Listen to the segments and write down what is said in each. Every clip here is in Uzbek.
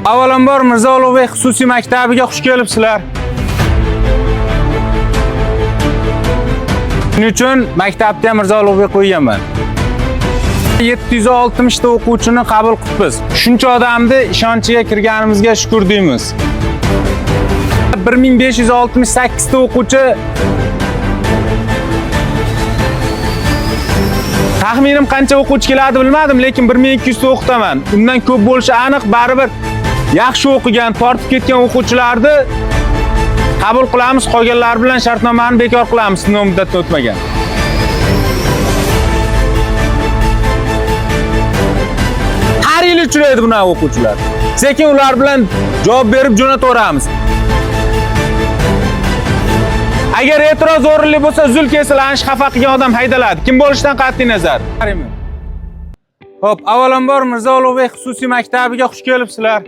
Avvalambor Mirzo Ulug'bek xususiy maktabiga xush kelibsizlar. Shuning uchun maktabda Mirzo Ulug'bek qo'yganman. 760 ta o'quvchini qabul qilibmiz. Shuncha odamni ishonchiga kirganimizga shukr deymiz. 1568 ta o'quvchi taxminim qancha o'quvchi keladi bilmadim, lekin 1200 ta o'qitaman. Undan ko'p bo'lishi aniq, baribir yaxshi o'qigan, tortib ketgan o'quvchilarni qabul qilamiz, qolganlar bilan shartnomani bekor qilamiz, sinov muddatini o'tmagan. Har yil uchraydi bunaqa o'quvchilar. Sekin ular bilan javob berib jo'nataveramiz. Agar e'tiroz o'rinli bo'lsa, uzil kesilish xafa qilgan odam haydaladi. Kim bo'lishidan qat'iy nazar. Xo'p, avvalambor Mirzo Ulug'bek xususiy maktabiga xush kelibsizlar.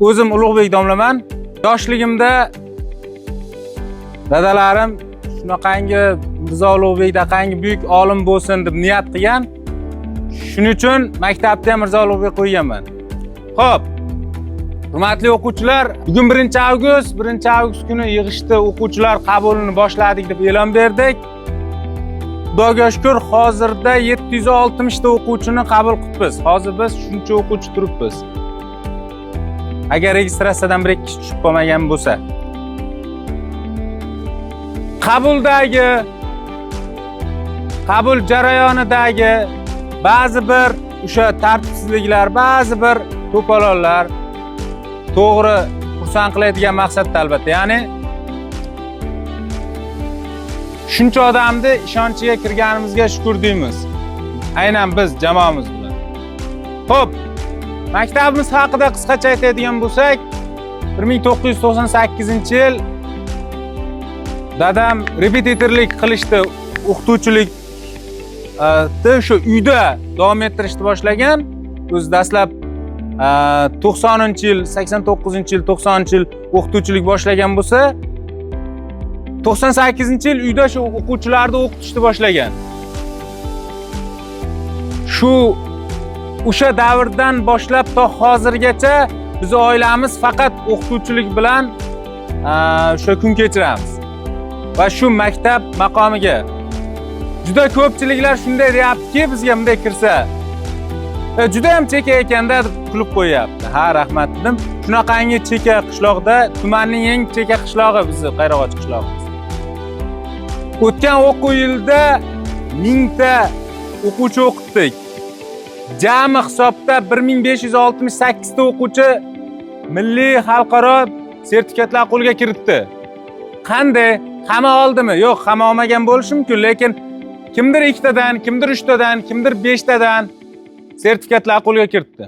O'zim Ulug'bek domlaman. Yoshligimda dadalarim shunaqangi Mirzo Ulug'bekdaqangi buyuk olim bo'lsin deb niyat qilgan. Shuning uchun maktabda ham Mirzo Ulug'bek qo'yganman. Xo'p, hurmatli o'quvchilar, bugun 1-avgust kuni yig'ishda o'quvchilar qabulini boshladik deb e'lon berdik. Xudoga shukr, hozirda 760 ta o'quvchini qabul qilibmiz. Hozir biz shuncha o'quvchi turibmiz. Agar registratsiyadan 1-2 kishi tushib qolmagan bo'lsa. qabul jarayonidagi ba'zi bir o'sha tartibsizliklar, ba'zi bir to'polonlar to'g'ri xursand qiladigan maqsadda albatta. Ya'ni shuncha odamni ishonchiga kirganimizga shukr deymiz. Aynan biz jamoamiz bilan. Xo'p, maktabimiz haqida qisqacha aytadigan bo'lsak, 1998-yil dadam repetitorlik qilishdi, o'qituvchilik shu uyda davom ettirishni boshlagan. O'zi dastlab 90-yil, 89-yil, 90-yil o'qituvchilik boshlagan bo'lsa, 98-yil uyda shu o'quvchilarni o'qitishni boshlagan. Shu o'sha davrdan boshlab to hozirgacha biz oilamiz faqat o'qituvchilik bilan o'sha kun kechiramiz. Va shu maktab maqomiga juda ko'pchiliklar shunday deyaptiki, bizga bunday kirsa juda ham cheka ekanda deb kulib qo'yapti. Ha, rahmat dedim. Shunaqangi cheka qishloqda, tumanning eng cheka qishlog'i bizni Qayrag'och qishlog'imiz. O'tgan o'quv yilida 1000 ta o'quvchi o'qitdik. Jami hisobda 1568 ta o'quvchi milliy xalqaro sertifikatlar qo'lga kiritdi. Qanday? Hamma oldimi? Yo'q, hamma olmagan bo'lishi mumkin, lekin kimdir 2 tadan, kimdir 3 tadan, kimdir 5 tadan sertifikatlar qo'lga kiritdi.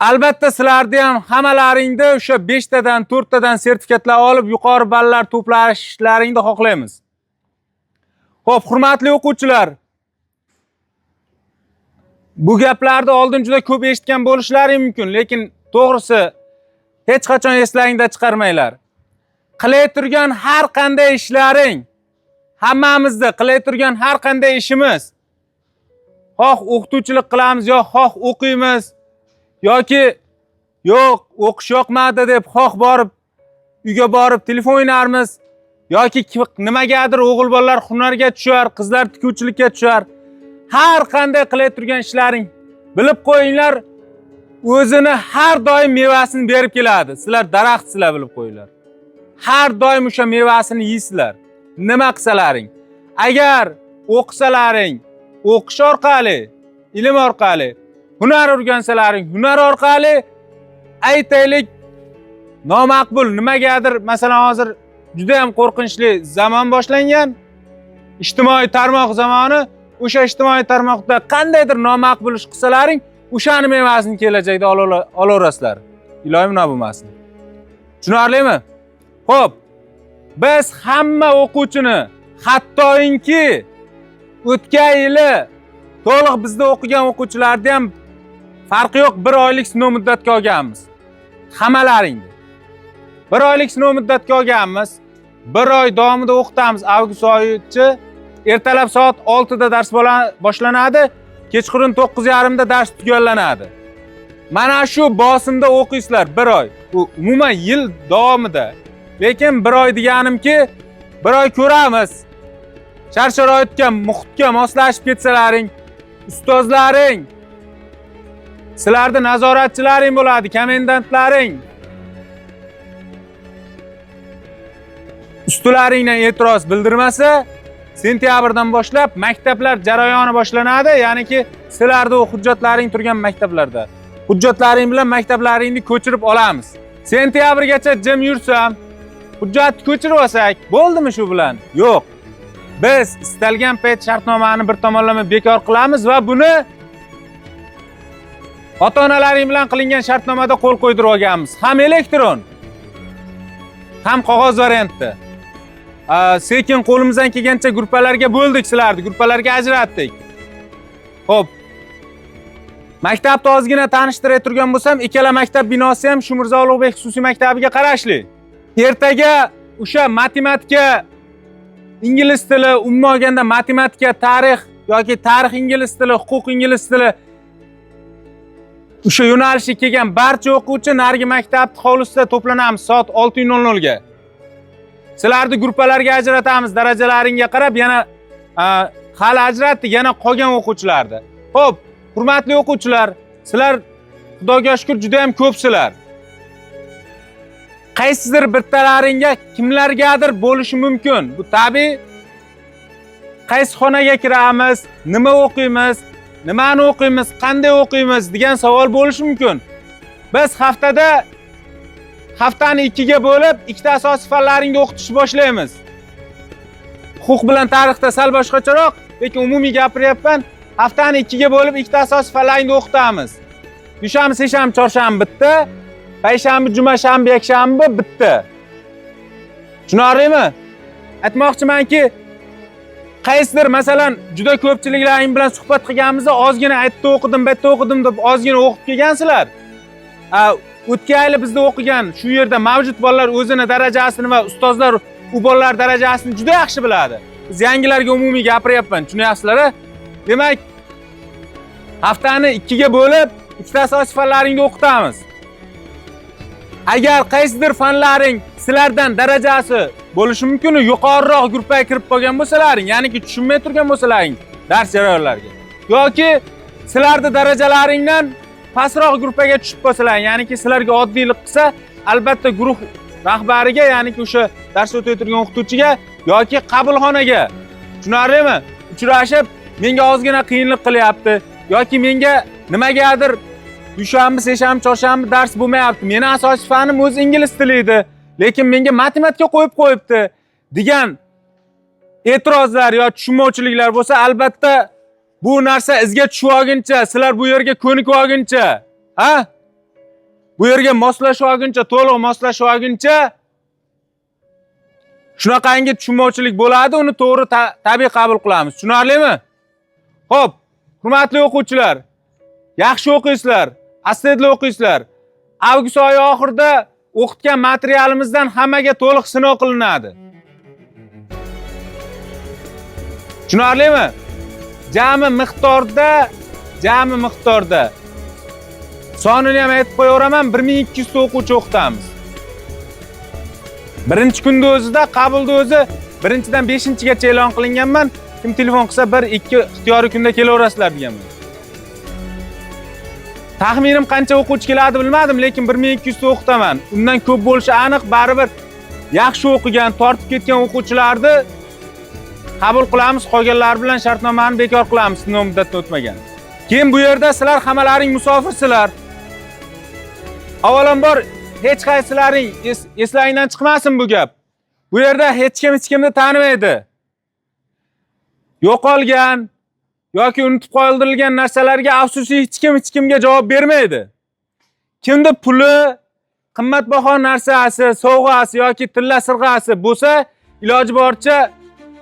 Albatta sizlarda ham hammalaringda o'sha 5 tadan, 4 tadan sertifikatlar olib yuqori ballar to'plashlaringni xohlaymiz. Xo'p, hurmatli o'quvchilar, bu gaplarni oldin juda ko'p eshitgan bo'lishlari mumkin, lekin to'g'risi hech qachon eslaringdan chiqarmanglar. Qilay turgan har qanday ishlaring, hammamizni qilay turgan har qanday ishimiz, xoh o'qituvchilik qilamiz, yo xoh o'qiymiz, yoki yo'q, o'qish yoqmadi deb xoh borib uyga borib telefon o'ynarmiz, yoki nimagadir o'g'il bolalar hunarga tushar, qizlar tikuvchilikka tushar. Har qanday qilay turgan ishlaring, bilib qo'yinglar, o'zini har doim mevasini berib keladi. Sizlar daraxtsizlar, bilib qo'yinglar. Har doim o'sha mevasini yeysizlar. Nima qilsalaring, agar o'qisalaring, o'qish orqali, ilm orqali, hunar o'rgansalaring, hunar orqali, aytaylik nomaqbul nimagadir, masalan hozir juda ham qo'rqinchli zamon boshlangan, ijtimoiy tarmoq zamoni. O'sha ijtimoiy tarmoqda qandaydir nomaqbul ish qilsalaring, o'shani mevasini kelajakda olaverasizlar. Iloyim nima bo'lmasin. Tushunarlimi? Xo'p, biz hamma o'quvchini, hattoki o'tgan yili to'liq bizda o'qigan o'quvchilarni ham farqi yo'q, 1 oylik sinov muddatga olganmiz. Hammalaringni 1 oylik sinov muddatga olganmiz. 1 oy davomida o'qitamiz. Avgust oyigacha ertalab soat 6 da dars boshlanadi. kechqurun 9:30 da dars tugallanadi. Mana shu bosimda o'qiysizlar 1 oy. Bu umuman yil davomida. Lekin 1 oy deganimki, 1 oy ko'ramiz. Shart-sharoitga, muhitga moslashib ketsalaring, ustozlaring, sizlarda nazoratchilaring bo'ladi, komendantlaring. Ustularingdan e'tiroz bildirmasa, sentyabrdan boshlab maktablar jarayoni boshlanadi, ya'niki sizlarda o hujjatlaring turgan maktablarda. Hujjatlaring bilan maktablaringni ko'chirib olamiz. Sentyabrgacha jim yursam, hujjatni ko'chirib olsak, bo'ldimi shu bilan? Yo'q. Biz istalgan payt shartnomani bir tomonlama bekor qilamiz va buni ota-onalaring bilan qilingan shartnomada qo'l qo'ydirib olganmiz. Ham elektron, ham qog'oz variantda. Sekin qo'limizdan kelgancha gruppalarga bo'ldik sizlarni, gruppalarga ajratdik. Xo'p. Maktabni ozgina tanishtirib turgan bo'lsam, ikkala maktab binosi ham shu Mirzo Ulug'bek xususiy maktabiga qarashli. Ertaga o'sha matematika, ingliz tili, umuman olganda matematika, tarix yoki tarix ingliz tili, huquq ingliz tili o'sha yo'nalishga kelgan barcha o'quvchi narigi maktabning hovlisida to'planamiz soat 6:00 ga. Sizlarni gruppalarga ajratamiz, darajalaringga qarab yana hali ajratdik, yana qolgan o'quvchilarni. Xo'p, hurmatli o'quvchilar, sizlar Xudoga shukr juda ham ko'psizlar. Qaysidir bittalaringga kimlargadir bo'lishi mumkin. Bu tabiiy. Qaysi xonaga kiramiz, nima o'qiymiz, nimani o'qiymiz, qanday o'qiymiz degan savol bo'lishi mumkin. Biz haftani 2 ga bo'lib, ikkita asosiy fanlaringni o'qitishni boshlaymiz. Huquq bilan tarixda sal boshqacharoq, lekin umumiy gapiryapman. Haftani 2 ga bo'lib, ikkita asosiy fanlaringni o'qitamiz. Dushanba, seshanba, chorshanba bitta, payshanba, juma, shanba, yakshanba bitta. Tushunarlimi? Aytmoqchimanki, qaysidir masalan juda ko'pchiliklaring bilan suhbat qilganimizda ozgina aytdi o'qidim, bitta o'qidim deb ozgina o'qib kelgansizlar. O'tgan yil bizda o'qigan shu yerda mavjud bolalar o'zini darajasini va ustozlar u bolalar darajasini juda yaxshi biladi. Biz yangilarga umumiy gapiryapman, tushunyapsizlar? Demak, haftani 2 ga bo'lib, ikkita asosiy fanlaringni o'qitamiz. Agar qaysidir fanlaring sizlardan darajasi bo'lishi mumkin, yuqoriroq gruppaga kirib qolgan bo'lsalaring, ya'niki tushunmay turgan bo'lsalaring dars jarayonlariga yoki sizlarning darajalaringdan pastroq gruppaga tushib qolsalaring, ya'niki sizlarga oddiylik qilsa, albatta guruh rahbariga, ya'niki o'sha dars o'tib turgan o'qituvchiga yoki qabulxonaga, tushunarlimi? Uchrashib, menga ozgina qiyinlik qilyapti yoki menga nimagadir dushanba, seshanba, chorshanba dars bo'lmayapti. Meni asosiy fanim o'z ingliz tili edi, lekin menga matematika qo'yib qo'yibdi degan e'tirozlar yoki tushunmovchiliklar bo'lsa, albatta bu narsa izga tushib olguncha, sizlar bu yerga ko'nikib olguncha, bu yerga moslashib olguncha, to'liq moslashib olguncha shunaqangi tushunmovchilik bo'ladi, uni to'g'ri tabiiy qabul qilamiz. Tushunarlimi? Xo'p, hurmatli o'quvchilar, yaxshi o'qiysizlar, astoydil o'qiysizlar. Avgust oyi oxirida o'qitgan materialimizdan hammaga to'liq sinov qilinadi. Tushunarlimi? Jami miqdorda sonini ham aytib qo'yaveraman, 1200 ta o'quvchi o'qitamiz. Birinchi kunda o'zida qabulda o'zi 1-dan 5-gacha e'lon qilinganman. Kim telefon qilsa 1-2 ixtiyoriy kunda kelaverasizlar deganman. Taxminim qancha o'quvchi keladi bilmadim, lekin 1200 ta o'qitaman. Undan ko'p bo'lishi aniq, baribir yaxshi o'qigan, tortib ketgan o'quvchilarni qabul qilamiz, qolganlar bilan shartnomani bekor qilamiz, sinov muddatdan o'tmagan. Keyin bu yerda sizlar hammalaring musofirsizlar. Avvalambor hech qaysilaring eslaringdan chiqmasin bu gap. Bu yerda hech kimni tanimaydi. Yo'qolgan yoki unutib qoldirilgan narsalarga afsusiy hech kimga javob bermaydi. Kimda puli, qimmatbaho narsasi, sovg'asi yoki tilla sirg'asi bo'lsa, iloji boricha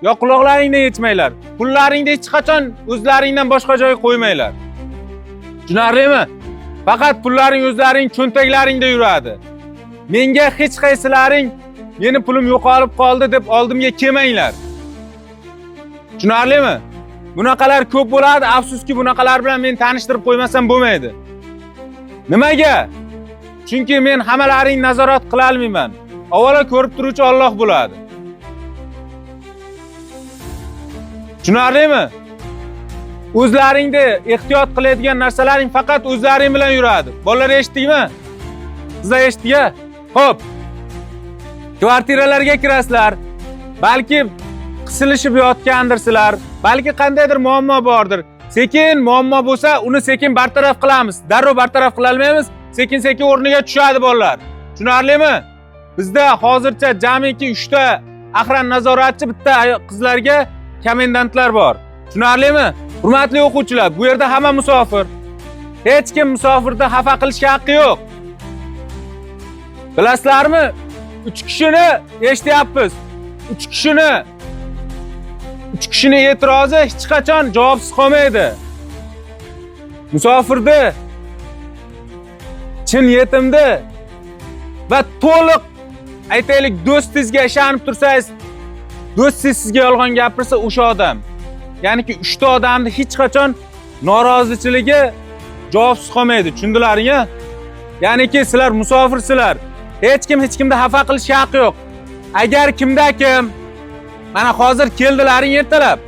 yo quloqlaringdan yechmanglar. Pullaringni hech qachon o'zlaringdan boshqa joyga qo'ymanglar. Tushunarlimi? Faqat pullaring o'zlaring cho'ntaklaringda yuradi. Menga hech qaysilaring meni pulim yo'qolib qoldi deb oldimga kelmanglar. Tushunarlimi? Bunaqalar ko'p bo'ladi. Afsuski bunaqalar bilan men tanishtirib qo'ymasam bo'lmaydi. Nimaga? Chunki men hammalaring nazorat qila olmayman. Avvalo ko'rib turuvchi Alloh bo'ladi. Tushunarlimi? O'zlaringda ehtiyot qiladigan narsalaring faqat o'zlaring bilan yuradi. Bolalar eshitdingmi? Sizlar eshitdingmi? Xo'p. Kvartiralarga kirasizlar. Balki qisilishib yotgandirsizlar. Balki qandaydir muammo bordir. Sekin muammo bo'lsa, uni sekin bartaraf qilamiz. Darrov bartaraf qila olmaymiz. Sekin-sekin o'rniga tushadi bolalar. Tushunarlimi? Bizda hozircha jamiki 3 ta ahran nazoratchi, bitta qizlarga komendantlar bor. Tushunarlimi? Hurmatli o'quvchilar, bu yerda hamma musofir. Hech kim musofirda xafa qilishga haqqi yo'q. Bilasizlarmi? 3 kishini eshityapmiz. 3 kishini e'tirozi hech qachon javobsiz qolmaydi. Musofirni, chin yetimni va to'liq aytaylik do'stingizga ishonib tursangiz, do'stingiz sizga yolg'on gapirsa o'sha odam. Ya'niki 3 ta odamni hech qachon norozilikligi javobsiz qolmaydi. Tushundilaringmi? Ya'niki sizlar musofirsizlar. Hech kimda xafa qilishga haqqi yo'q. Agar kimda kim mana hozir keldilaring ertalab.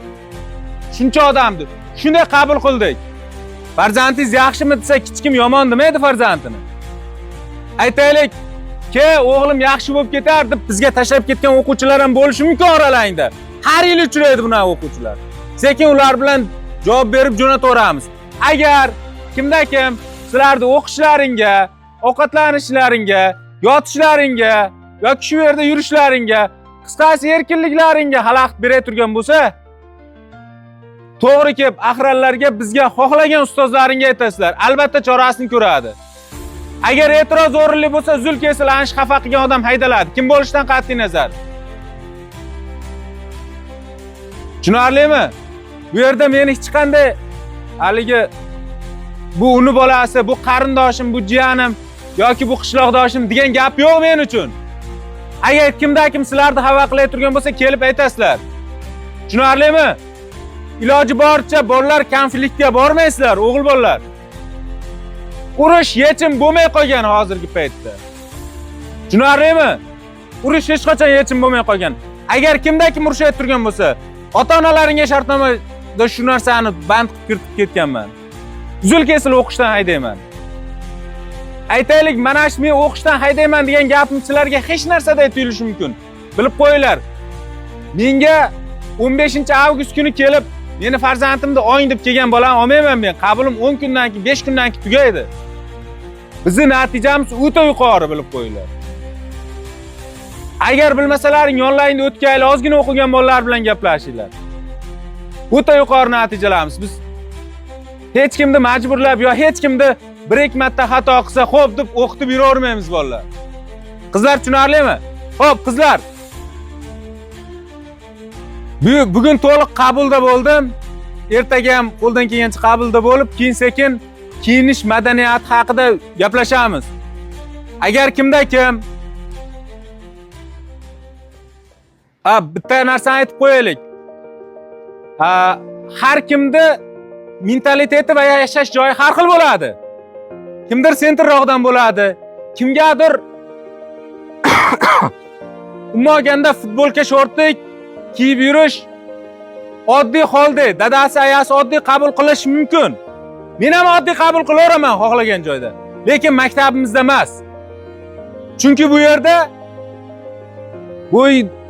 Shuncha odamni shunday qabul qildik. Farzandingiz yaxshimi desa, hech kim yomon demaydi farzandini. Aytaylik, "Ke, o'g'lim yaxshi bo'lib ketar" deb bizga tashlab ketgan o'quvchilar ham bo'lishi mumkin oralarida. Har yil uchraydi bunaqa o'quvchilar. Sekin ular bilan javob berib jo'nataveramiz. Agar kimda kim sizlarning o'qishlaringga, ovqatlanishlaringga, yotishlaringga yoki shu yerda yurishlaringga, qisqasi erkinliklaringga xalaqit beray turgan bo'lsa, to'g'ri kelib ahranlarga bizga xohlagan ustozlaringga aytasizlar. Albatta chorasini ko'radi. Agar e'tiroz o'rinli bo'lsa, uzul kesilanish xafa qilgan odam haydaladi. Kim bo'lishidan qat'iy nazar. Tushunarlimi? Bu yerda meni hech qanday haligi bu uni bolasi, bu qarindoshim, bu jiyanim yoki bu qishloqdoshim degan gap yo'q men uchun. Agar kimda kim sizlarni xafa qilay turgan bo'lsa, kelib aytasizlar. Tushunarlimi? Iloji boricha bolalar konfliktga bormaysizlar, o'g'il bolalar. Urush yechim bo'lmay qolgan hozirgi paytda. Tushunarlimi? Urush hech qachon yechim bo'lmay qolgan. Agar kimda kim urushib turgan bo'lsa, ota-onalaringga shartnomada shu narsani band qilib kiritib ketganman. Uzul kesil o'qishdan haydayman. Aytaylik, mana shu men o'qishdan haydayman degan gapim sizlarga hech narsada tuyulishi mumkin. Bilib qo'yinglar. Menga 15-avgust kuni kelib, meni farzandimni o'ying deb kelgan bolam olmayman men. Qabulim 10 kundan keyin, 5 kundan keyin tugaydi. Bizning natijamiz o'ta yuqori, bilib qo'yinglar. Agar bilmasalaring, yonlaringda o'tkayli ozgina o'qigan bolalar bilan gaplashinglar. O'ta yuqori natijalarimiz. Biz hech kimni majburlab yo hech kimni bir-ikki marta xato qilsa, xo'p deb o'qitib yuravermaymiz bolalar. Qizlar tushunarlimi? Xo'p, qizlar. Bugun to'liq qabulda bo'ldim. Ertaga ham qo'ldan kelgancha qabulda bo'lib, keyin sekin kiyinish madaniyati haqida gaplashamiz. Agar kimda kim bitta narsani aytib qo'yaylik. Har kimni mentaliteti va yashash joyi har xil bo'ladi. Kimdir sentrroqdan bo'ladi, kimgadir umoganda futbolka shortik kiyib yurish oddiy holda, dadasi ayasi oddiy qabul qilish mumkin. Men ham oddiy qabul qilaveraman xohlagan joyda. Lekin maktabimizda emas. Chunki bu yerda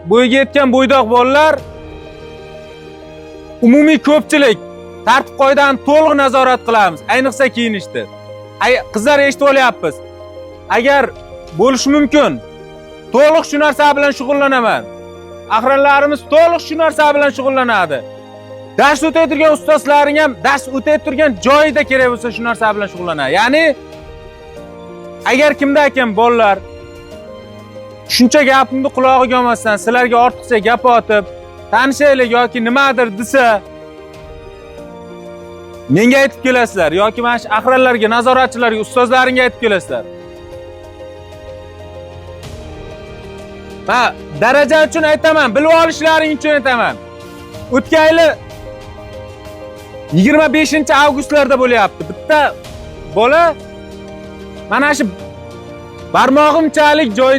bo'yga yetgan bo'ydoq bolalar umumiy ko'pchilik tartib qoidadan to'liq nazorat qilamiz, ayniqsa kiyinishda. Qizlar eshitib olyapmiz. Agar bo'lishi mumkin, to'liq shu narsa bilan shug'ullanaman. Ahranlarimiz to'liq shu narsa bilan shug'ullanadi. Dars o'tay turgan ustozlaring ham dars o'tay turgan joyida kerak bo'lsa shu narsa bilan shug'ullanadi. Ya'ni agar kimda kim bolalar shuncha gapimni qulog'iga olmasdan sizlarga ortiqcha gap otib, tanishaylik yoki nimadir desa, menga aytib kelasizlar yoki mana shu ahranlarga, nazoratchilarga, ustozlaringga aytib kelasizlar. Daraja uchun aytaman, bilib olishlaring uchun aytaman. O'tgan yili 25-avgustlarda bo'lyapti. Bitta bola mana shu barmog'imchalik joy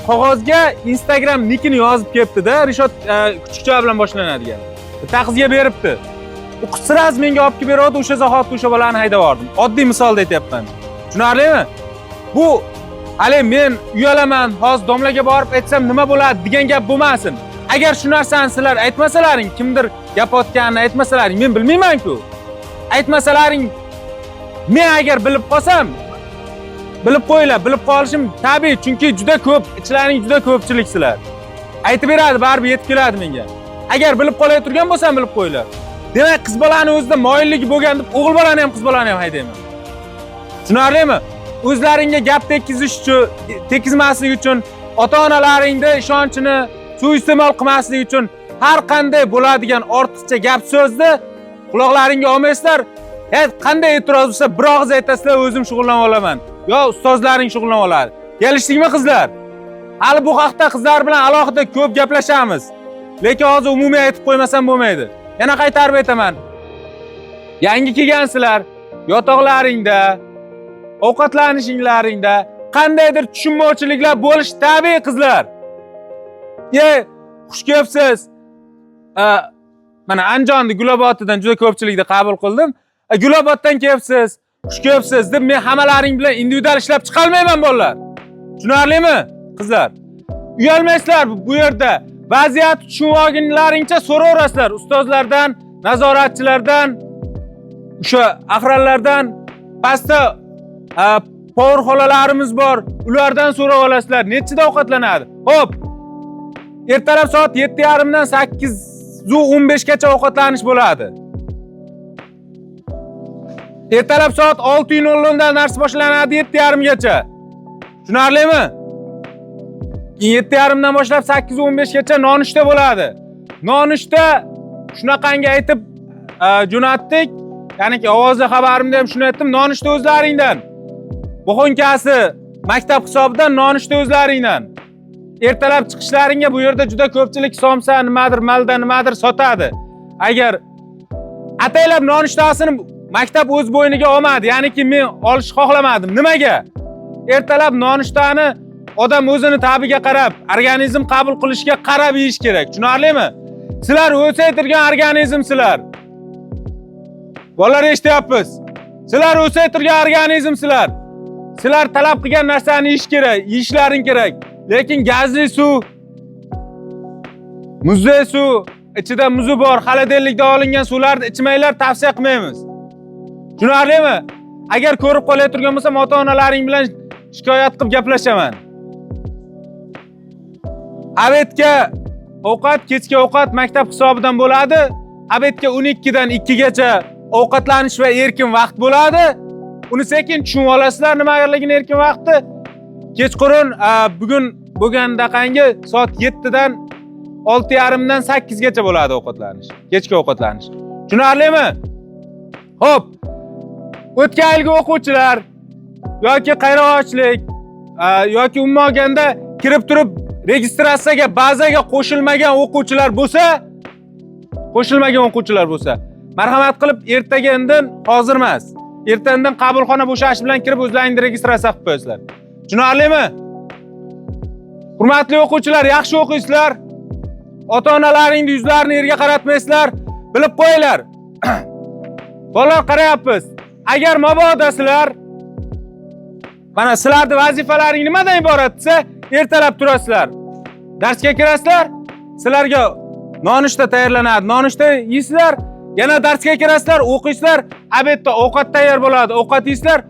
qog'ozga Instagram nikini yozib kelibdi-da, Rishod kuchukcha bilan boshlanadigan. Bitta qizga beribdi. U qisraz menga olib kelib beradi, o'sha zahoti o'sha bolani haydab yubordim. Oddiy misolda aytyapman. Tushunarlimi? Bu hali men uyalaman, hozir domlaga borib aytsam nima bo'ladi degan gap bo'lmasin. Agar shu narsani sizlar aytmasalaring, kimdir gapotganini aytmasalaring, men bilmayman-ku. Aytmasalaring, men agar bilib qolsam, bilib qo'yinglar, bilib qolishim tabiiy, chunki juda ko'p, ichlaring juda ko'pchilik sizlar. Aytib beradi, baribir yetib keladi menga. Agar bilib qolay turgan bo'lsam, bilib qo'yinglar. Demak, qiz bolani o'zida moyilligi bo'lgan deb o'g'il bolani ham, qiz bolani ham haydayman. Tushunarlimi? O'zlaringga gap tekizmaslik uchun, ota-onalaringda ishonchini suiiste'mol qilmaslik uchun har qanday bo'ladigan ortiqcha gap so'zni quloqlaringga olmaysizlar. Qanday e'tiroz bo'lsa, bir og'iz aytasizlar, o'zim shug'ullanib olaman. Yo, ustozlaring shug'ullanib oladi. Kelishdingmi qizlar? Hali bu haqda qizlar bilan alohida ko'p gaplashamiz. Lekin hozir umumiy aytib qo'ymasam bo'lmaydi. Yana qaytarib aytaman. Yangi kelgansizlar, yotoqlaringda, ovqatlanishinglaringda qandaydir tushunmovchiliklar bo'lish tabiiy qizlar. Xush kelibsiz. Mana Anjonni Guloboddan juda ko'pchilikda qabul qildim. Guloboddan kelibsiz, xush kelibsiz deb men hammalaring bilan individual ishlab chiqa olmayman bolalar. Tushunarlimi, qizlar? Uyalmaysizlar bu yerda. Vaziyat tushunib olgunlaringcha so'raverasizlar ustozlardan, nazoratchilardan, o'sha aqrallardan, pastda povur xolalarimiz bor. Ulardan so'rab olasizlar, nechida ovqatlanadi? Xo'p. Ertalab soat 7:30 dan 8:15 gacha ovqatlanish bo'ladi. Ertalab soat 6:00 dan dars boshlanadi 7:30 gacha. Tushunarlimi? 7:30 dan boshlab 8:15 gacha nonushta bo'ladi. Nonushta shunaqangi aytib jo'natdik. Ya'niki ovozli xabarimda ham shuni aytdim, nonushta o'zlaringdan. Buxonkasi maktab hisobidan nonushta o'zlaringdan. Ertalab chiqishlaringga bu yerda juda ko'pchilik somsa, nimadir, malda nimadir sotadi. Agar ataylab nonushtasini maktab o'z bo'yniga olmadi, ya'niki men olish xohlamadim. Nimaga? Ertalab nonushtaani odam o'zini tabiga qarab, organizm qabul qilishga qarab yeyish kerak. Tushunarlimi? Sizlar o'saytirgan organizmsizlar. Bolalar eshityapsiz. Sizlar o'saytirgan organizmsizlar. Sizlar talab qilgan narsani yeyish kerak, yeyishlaring kerak. Lekin gazli suv, muzli suv, ichida muzi bor, xolodilnikda olingan suvlarni ichmanglar, tavsiya qilmaymiz. Tushunarlimi? Agar ko'rib qolay turgan bo'lsam, ota-onalaring bilan shikoyat qilib gaplashaman. Abetga ovqat, kechki ovqat maktab hisobidan bo'ladi. Abetga 12 dan 2 gacha ovqatlanish va erkin vaqt bo'ladi. Uni sekin tushunib olasizlar nimaligini erkin vaqti. Kechqurun bugun bo'lgandaqangi soat 7 dan 6:30 dan 8 gacha bo'ladi ovqatlanish, kechki ovqatlanish. Tushunarlimi? Xo'p. O'tgan yilgi o'quvchilar yoki qayroqchilik yoki umuman olganda kirib turib registratsiyaga, bazaga qo'shilmagan o'quvchilar bo'lsa, marhamat qilib ertaga indin hozir emas. Ertadan qabulxona bo'shash bilan kirib o'zlaringizni registratsiya qilib qo'yasizlar. Tushunarlimi? Hurmatli o'quvchilar, yaxshi o'qiysizlar. Ota-onalaringning yuzlarini yerga qaratmaysizlar. Bilib qo'yinglar. Bolalar qarayapsiz. Agar mabodo sizlar mana sizlarning vazifalaring nimadan iborat desa, ertalab turasizlar. Darsga kirasizlar, sizlarga nonushta tayyorlanadi. Nonushta yeysizlar, yana darsga kirasizlar, o'qiysizlar, obedda ovqat tayyor bo'ladi. Ovqat yeysizlar.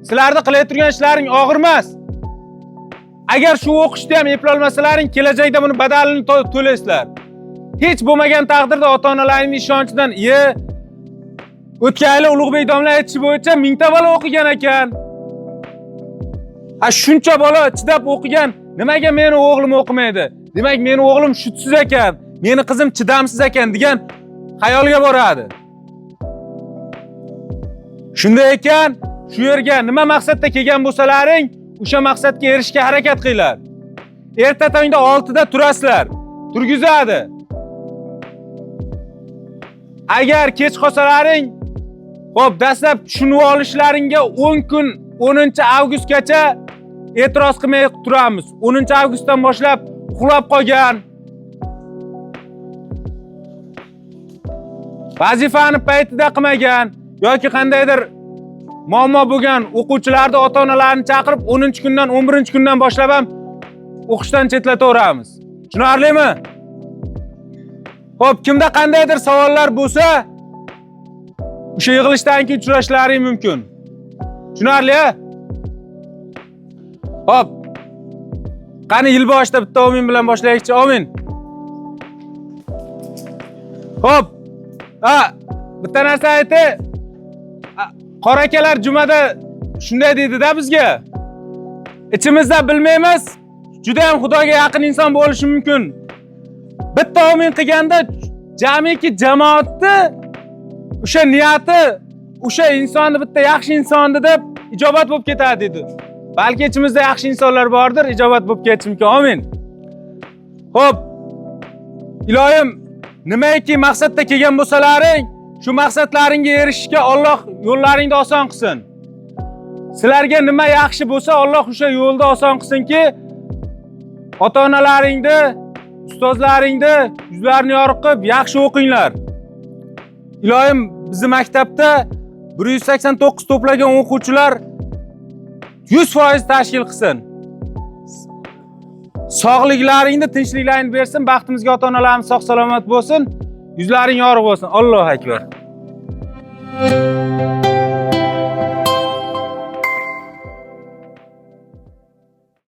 Sizlarning qilayotgan ishlaring og'ir emas. Agar shu o'qishda ham eplolmasalaring, kelajakda buni badalini to'laysizlar. Hech bo'lmagan taqdirda ota-onalaringning ishonchidan, o'tgan yil Ulug'bek domla aytishi bo'yicha 1000 ta bola o'qigan ekan. Shuncha bola chidab o'qigan, nimaga meni o'g'lim o'qimaydi? Demak, meni o'g'lim shutsiz ekan, meni qizim chidamsiz ekan degan xayolga boradi. Shunday ekan, shu yerga nima maqsadda kelgan bo'lsalaring, o'sha maqsadga erishishga harakat qilinglar. Erta tongda 6 da turasizlar. Turgizadi. Agar kech qolsalaring, Xo'p, dastlab tushunib olishlaringga 10 kun 10-avgustgacha e'tiroz qilmay turamiz. 10-avgustdan boshlab uxlab qolgan, vazifani paytida qilmagan yoki qandaydir muammo bo'lgan o'quvchilarni ota-onalarini chaqirib 10-kundan 11-kundan boshlab ham o'qishdan chetlataveramiz. Tushunarlimi? Xo'p, kimda qandaydir savollar bo'lsa, o'sha yig'ilishdan keyin uchrashlaring mumkin. Tushunarli? Xo'p. Qani yil boshida bitta omin bilan boshlaylikchi. Omin. Xo'p. Bitta narsa aytay. Qora akalar jumada shunday dedi-da bizga. Ichimizda bilmaymiz, juda ham Xudoga yaqin inson bo'lishi mumkin. Bitta omin qilganda jamiki jamoatni o'sha niyati, o'sha insonni bitta yaxshi insonni deb ijobat bo'lib ketadi dedi. Balki ichimizda yaxshi insonlar bordir, ijobat bo'lib ketishi mumkin. Amin. Xo'p. Ilohim, nimaiki maqsadda kelgan bo'lsalaring, shu maqsadlaringga erishishga Alloh yo'llaringni oson qilsin. Sizlarga nima yaxshi bo'lsa, Alloh o'sha yo'lda oson qilsinki, ota-onalaringni, ustozlaringni yuzlarini yorug' qilib yaxshi o'qinglar. Ilohim, bizning maktabda 189 to'plagan o'quvchilar 100% tashkil qilsin. Sog'liklaringni, tinchliklaringni bersin, baxtimizga ota-onalarimiz sog' salomat bo'lsin, yuzlaring yorug' bo'lsin. Allohu akbar.